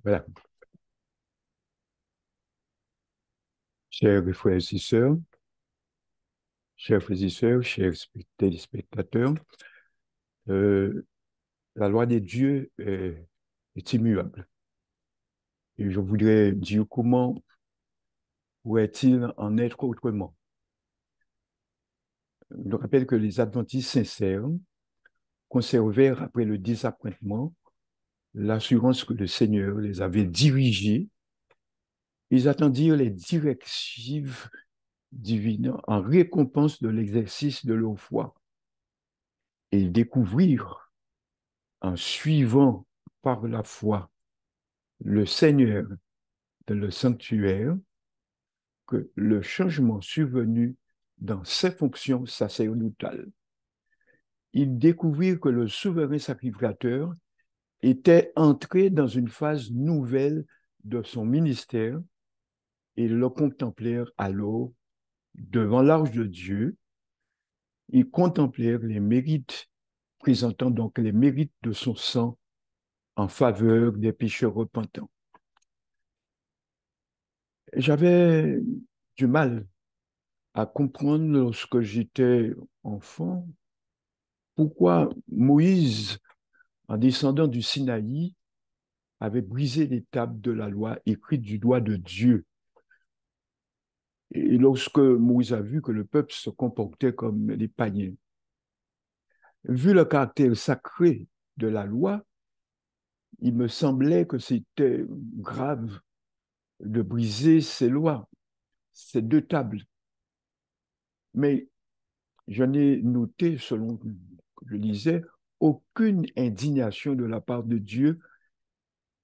Voilà. Chers frères et sœurs, chers téléspectateurs, euh, la loi des dieux est immuable. Et je voudrais dire comment pourrait-il en être autrement. Je rappelle que les adventistes sincères conservèrent après le désappointement l'assurance que le Seigneur les avait dirigés. Ils attendirent les directives divines en récompense de l'exercice de leur foi. Et ils découvrirent, en suivant par la foi le Seigneur dans le sanctuaire, que le changement survenu dans ses fonctions sacerdotales. Ils découvrirent que le souverain sacrificateur était entré dans une phase nouvelle de son ministère et le contemplèrent alors devant l'arche de Dieu. Ils contemplèrent les mérites, présentant donc les mérites de son sang en faveur des pécheurs repentants. J'avais du mal à comprendre lorsque j'étais enfant pourquoi Moïse, en descendant du Sinaï, avait brisé les tables de la loi écrites du doigt de Dieu. Et lorsque Moïse a vu que le peuple se comportait comme les païens, vu le caractère sacré de la loi, il me semblait que c'était grave de briser ces lois, ces deux tables. Mais je n'ai noté, selon ce que je lisais, aucune indignation de la part de Dieu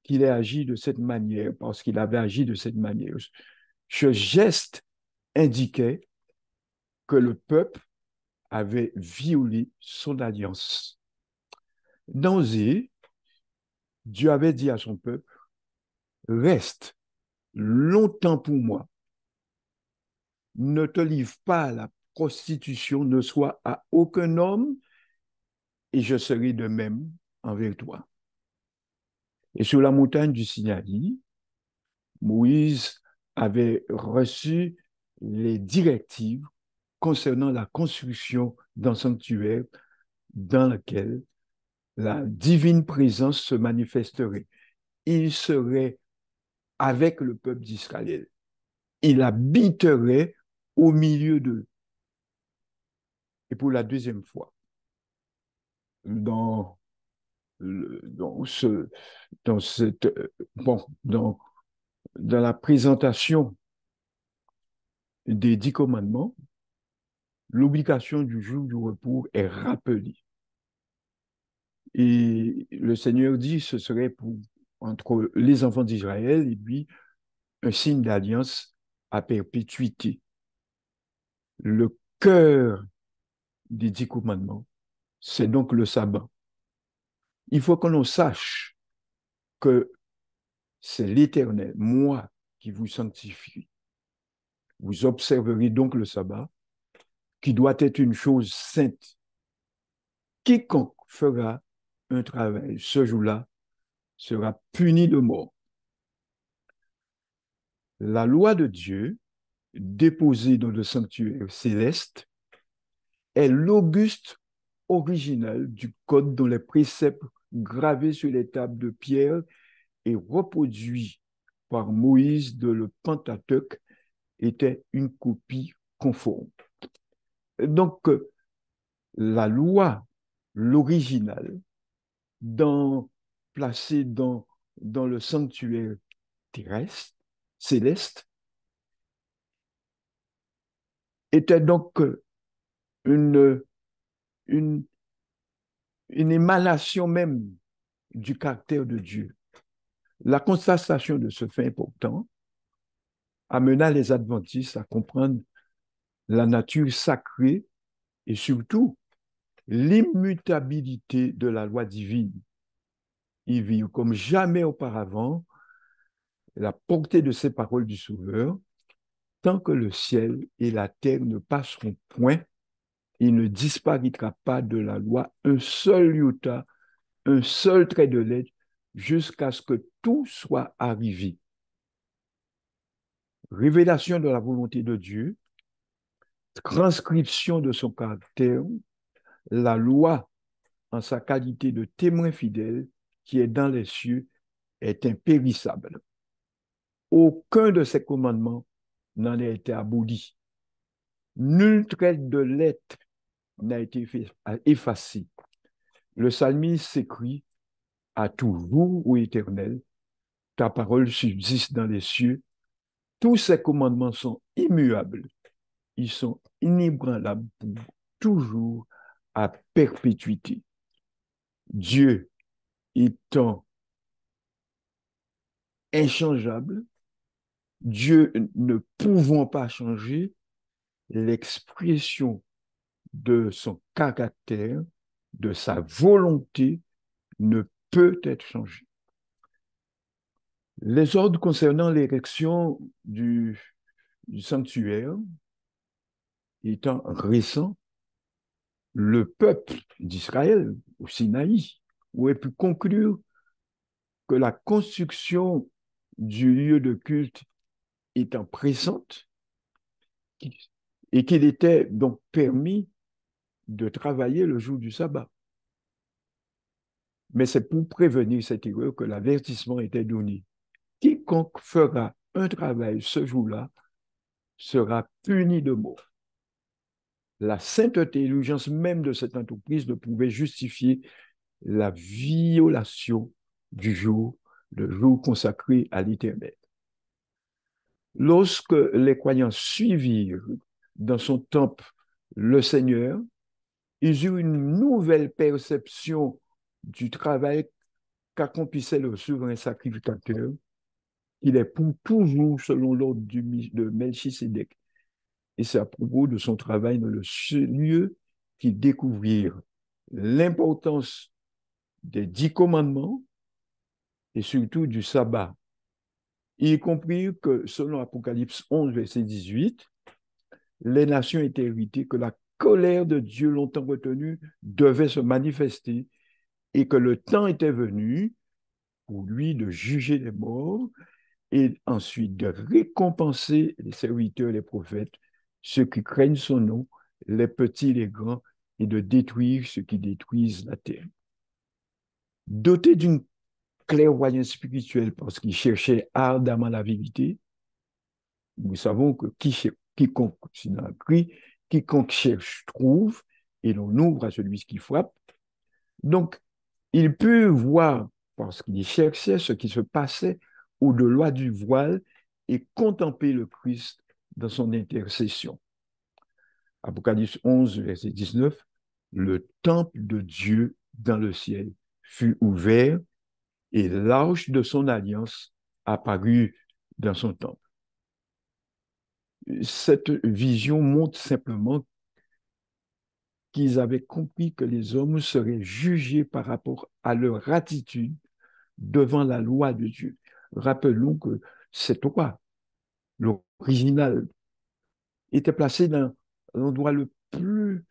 qu'il ait agi de cette manière, parce qu'il avait agi de cette manière. Ce geste indiquait que le peuple avait violé son alliance. D'emblée, Dieu avait dit à son peuple, reste longtemps pour moi, ne te livre pas à la prostitution, ne sois à aucun homme, et je serai de même envers toi. Et sur la montagne du Sinaï, Moïse avait reçu les directives concernant la construction d'un sanctuaire dans lequel la divine présence se manifesterait. Il serait avec le peuple d'Israël. Il habiterait au milieu d'eux. Et pour la deuxième fois, dans, dans, ce, dans, cette, bon, dans la présentation des 10 commandements, l'obligation du jour du repos est rappelée. Et le Seigneur dit ce serait pour, entre les enfants d'Israël et lui un signe d'alliance à perpétuité. Le cœur des 10 commandements, c'est donc le sabbat. Il faut que l'on sache que c'est l'Éternel, moi, qui vous sanctifie. Vous observerez donc le sabbat, qui doit être une chose sainte. Quiconque fera un travail ce jour-là sera puni de mort. La loi de Dieu, déposée dans le sanctuaire céleste, est l'auguste original du code dont les préceptes gravés sur les tables de pierre et reproduits par Moïse de le Pentateuque étaient une copie conforme. Donc, la loi, l'original, placée dans le sanctuaire terrestre, céleste, était donc une, une, une émanation même du caractère de Dieu. La constatation de ce fait important amena les adventistes à comprendre la nature sacrée et surtout l'immutabilité de la loi divine. Ils virent comme jamais auparavant la portée de ces paroles du Sauveur. Tant que le ciel et la terre ne passeront point, il ne disparaîtra pas de la loi un seul iota, un seul trait de lettre, jusqu'à ce que tout soit arrivé. Révélation de la volonté de Dieu, transcription de son caractère, la loi en sa qualité de témoin fidèle qui est dans les cieux est impérissable. Aucun de ces commandements n'en a été aboli. Nul trait de lettre n'a été effacé. Le psalmiste s'écrit à toujours, ô Éternel, ta parole subsiste dans les cieux. Tous ces commandements sont immuables. Ils sont inébranlables pour toujours à perpétuité. Dieu étant inchangeable, Dieu ne pouvant pas changer, l'expression de son caractère, de sa volonté, ne peut être changée. Les ordres concernant l'érection du sanctuaire étant récents, le peuple d'Israël au Sinaï aurait pu conclure que la construction du lieu de culte étant pressante et qu'il était donc permis de travailler le jour du sabbat. Mais c'est pour prévenir cette erreur que l'avertissement était donné. Quiconque fera un travail ce jour-là sera puni de mort. La sainteté et l'urgence même de cette entreprise ne pouvaient justifier la violation du jour, le jour consacré à l'Éternel. Lorsque les croyants suivirent dans son temple le Seigneur, ils eurent une nouvelle perception du travail qu'accomplissait le souverain sacrificateur. Il est pour toujours selon l'ordre de Melchisédek. Et c'est à propos de son travail dans le lieu qu'ils découvrirent l'importance des 10 commandements et surtout du sabbat. Y compris que, selon Apocalypse 11, verset 18, les nations étaient irritées, que la colère de Dieu longtemps retenue devait se manifester et que le temps était venu pour lui de juger les morts et ensuite de récompenser les serviteurs et les prophètes, ceux qui craignent son nom, les petits et les grands, et de détruire ceux qui détruisent la terre. Doté d'une clairvoyance spirituelle parce qu'il cherchait ardemment la vérité, nous savons que quiconque, sinon écrit, quiconque cherche trouve, et l'on ouvre à celui qui frappe. Donc, il peut voir, parce qu'il cherchait ce qui se passait au-delà du voile et contempler le Christ dans son intercession. Apocalypse 11, verset 19, le temple de Dieu dans le ciel fut ouvert et l'arche de son alliance apparut dans son temple. Cette vision montre simplement qu'ils avaient compris que les hommes seraient jugés par rapport à leur attitude devant la loi de Dieu. Rappelons que cette loi, l'original, était placée dans l'endroit le plus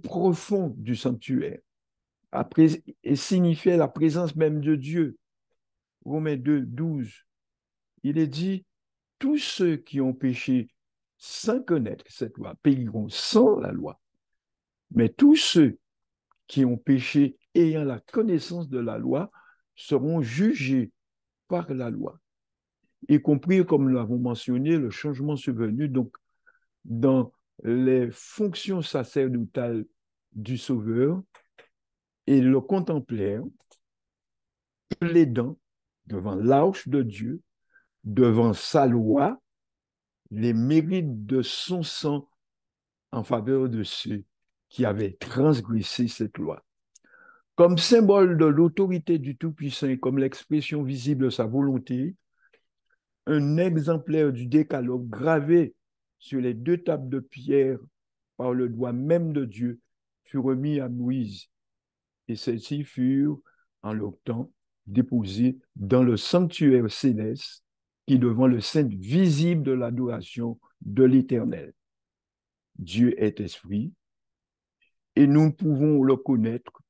profond du sanctuaire et signifiait la présence même de Dieu. Romains 2, 12, il est dit, tous ceux qui ont péché sans connaître cette loi périront sans la loi. Mais tous ceux qui ont péché ayant la connaissance de la loi seront jugés par la loi. Y compris, comme nous l'avons mentionné, le changement survenu donc, dans les fonctions sacerdotales du Sauveur et le contemplèrent, plaidant devant l'arche de Dieu, devant sa loi, les mérites de son sang en faveur de ceux qui avaient transgressé cette loi. Comme symbole de l'autorité du Tout-Puissant et comme l'expression visible de sa volonté, un exemplaire du décalogue gravé sur les 2 tables de pierre par le doigt même de Dieu fut remis à Moïse. Et celles-ci furent, en leur temps, déposées dans le sanctuaire céleste qui devant le sein visible de l'adoration de l'Éternel. Dieu est esprit et nous ne pouvons le connaître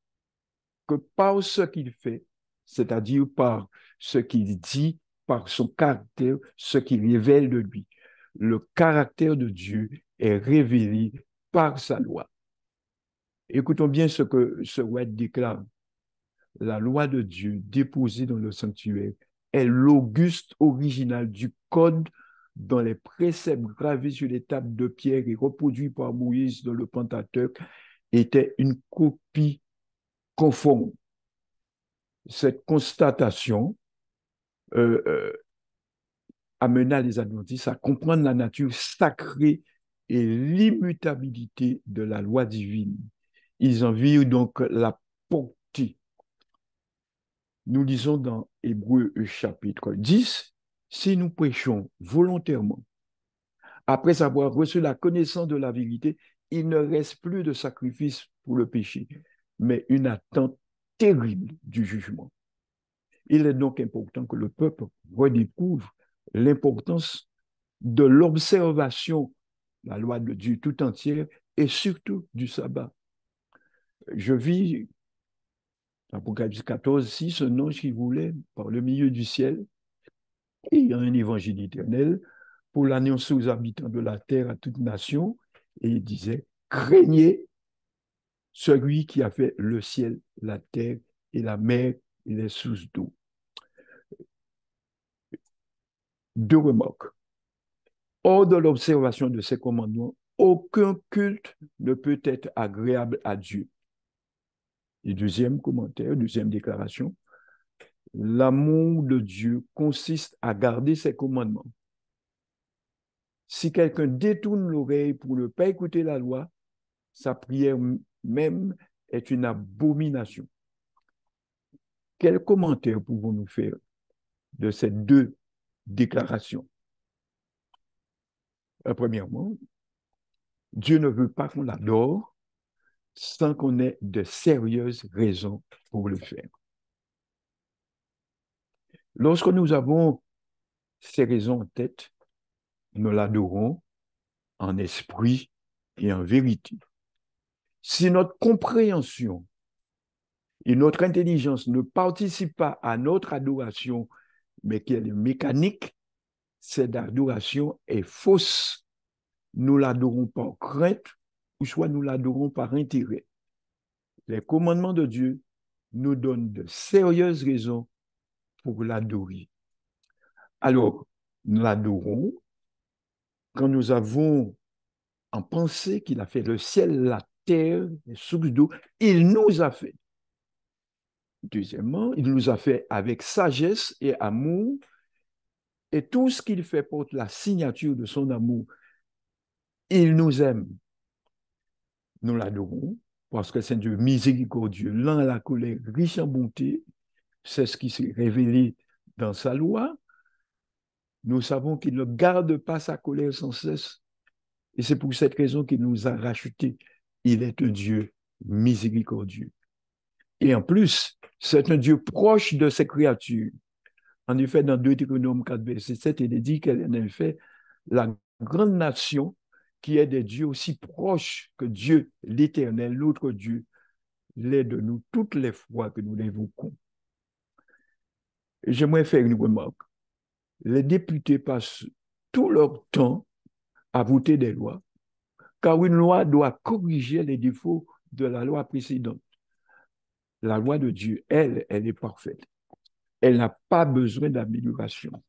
que par ce qu'il fait c'est-à-dire par ce qu'il dit, par son caractère, ce qu'il révèle de lui. Le caractère de Dieu est révélé par sa loi. Écoutons bien ce que ce White déclare. La loi de Dieu déposée dans le sanctuaire est l'auguste original du code dont les préceptes gravés sur les tables de pierre et reproduits par Moïse dans le Pentateuque étaient une copie conforme. Cette constatation amena les Adventistes à comprendre la nature sacrée et l'immutabilité de la loi divine. Ils en virent donc la portée. Nous lisons dans Hébreux chapitre 10, si nous prêchons volontairement, après avoir reçu la connaissance de la vérité, il ne reste plus de sacrifice pour le péché, mais une attente terrible du jugement. Il est donc important que le peuple redécouvre l'importance de l'observation de la loi de Dieu tout entière et surtout du sabbat. Je vis Apocalypse 14, 6, un ange qui voulait par le milieu du ciel, ayant un évangile éternel, pour l'annoncer aux habitants de la terre, à toute nation, et il disait, craignez celui qui a fait le ciel, la terre et la mer et les sources d'eau. Deux remarques. Hors de l'observation de ces commandements, aucun culte ne peut être agréable à Dieu. Et deuxième commentaire, deuxième déclaration, l'amour de Dieu consiste à garder ses commandements. Si quelqu'un détourne l'oreille pour ne pas écouter la loi, sa prière même est une abomination. Quel commentaire pouvons-nous faire de ces deux déclarations? Premièrement, Dieu ne veut pas qu'on l'adore sans qu'on ait de sérieuses raisons pour le faire. Lorsque nous avons ces raisons en tête, nous l'adorons en esprit et en vérité. Si notre compréhension et notre intelligence ne participent pas à notre adoration, mais qu'elle est mécanique, cette adoration est fausse. Nous l'adorons par crainte ou soit nous l'adorons par intérêt. Les commandements de Dieu nous donnent de sérieuses raisons pour l'adorer. Alors, nous l'adorons quand nous avons en pensée qu'il a fait le ciel, la terre, les sources d'eau. Il nous a fait. Deuxièmement, il nous a fait avec sagesse et amour. Et tout ce qu'il fait porte la signature de son amour. Il nous aime. Nous l'adorons parce que c'est un Dieu miséricordieux, lent à la colère, riche en bonté. C'est ce qui s'est révélé dans sa loi. Nous savons qu'il ne garde pas sa colère sans cesse. Et c'est pour cette raison qu'il nous a rachetés. Il est un Dieu miséricordieux. Et en plus, c'est un Dieu proche de ses créatures. En effet, dans Deutéronome 4, verset 7, il est dit qu'elle est en effet la grande nation qui est des dieux aussi proches que Dieu, l'Éternel, l'autre Dieu, l'est de nous toutes les fois que nous l'invoquons. J'aimerais faire une remarque. Les députés passent tout leur temps à voter des lois, car une loi doit corriger les défauts de la loi précédente. La loi de Dieu, elle est parfaite. Elle n'a pas besoin d'amélioration,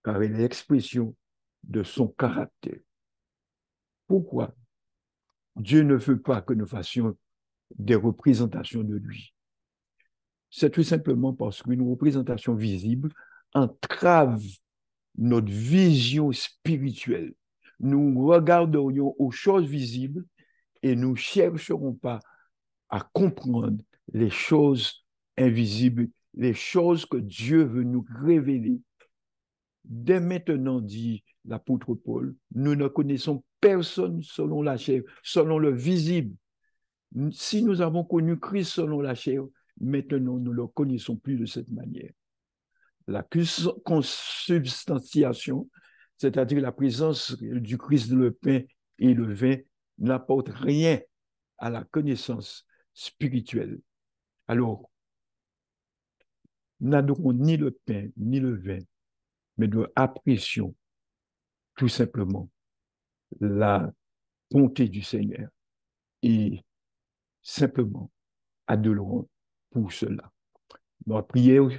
car elle est l'expression de son caractère. Pourquoi Dieu ne veut pas que nous fassions des représentations de lui? C'est tout simplement parce qu'une représentation visible entrave notre vision spirituelle. Nous regarderions aux choses visibles et nous ne chercherons pas à comprendre les choses invisibles, les choses que Dieu veut nous révéler. Dès maintenant, dit l'apôtre Paul, nous ne connaissons personne selon la chair, selon le visible. Si nous avons connu Christ selon la chair, maintenant nous ne le connaissons plus de cette manière. La consubstantiation, c'est-à-dire la présence du Christ dans le pain et le vin, n'apporte rien à la connaissance spirituelle. Alors, Nous n'adorons ni le pain, ni le vin, mais nous apprécions tout simplement la bonté du Seigneur et simplement adorons pour cela. Notre prière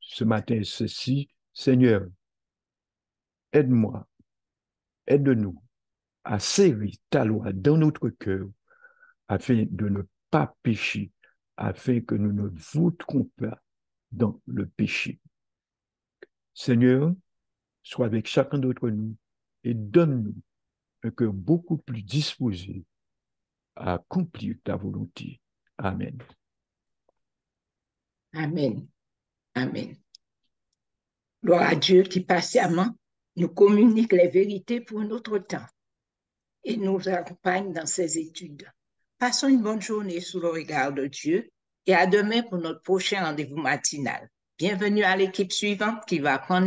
ce matin, ceci, Seigneur, aide-moi, aide-nous à servir ta loi dans notre cœur afin de ne pas pécher, afin que nous ne voûterons pas dans le péché. Seigneur, sois avec chacun d'entre nous et donne-nous un cœur beaucoup plus disposé à accomplir ta volonté. Amen. Amen. Amen. Gloire à Dieu qui patiemment nous communique les vérités pour notre temps et nous accompagne dans ses études. Passons une bonne journée sous le regard de Dieu et à demain pour notre prochain rendez-vous matinal. Bienvenue à l'équipe suivante qui va prendre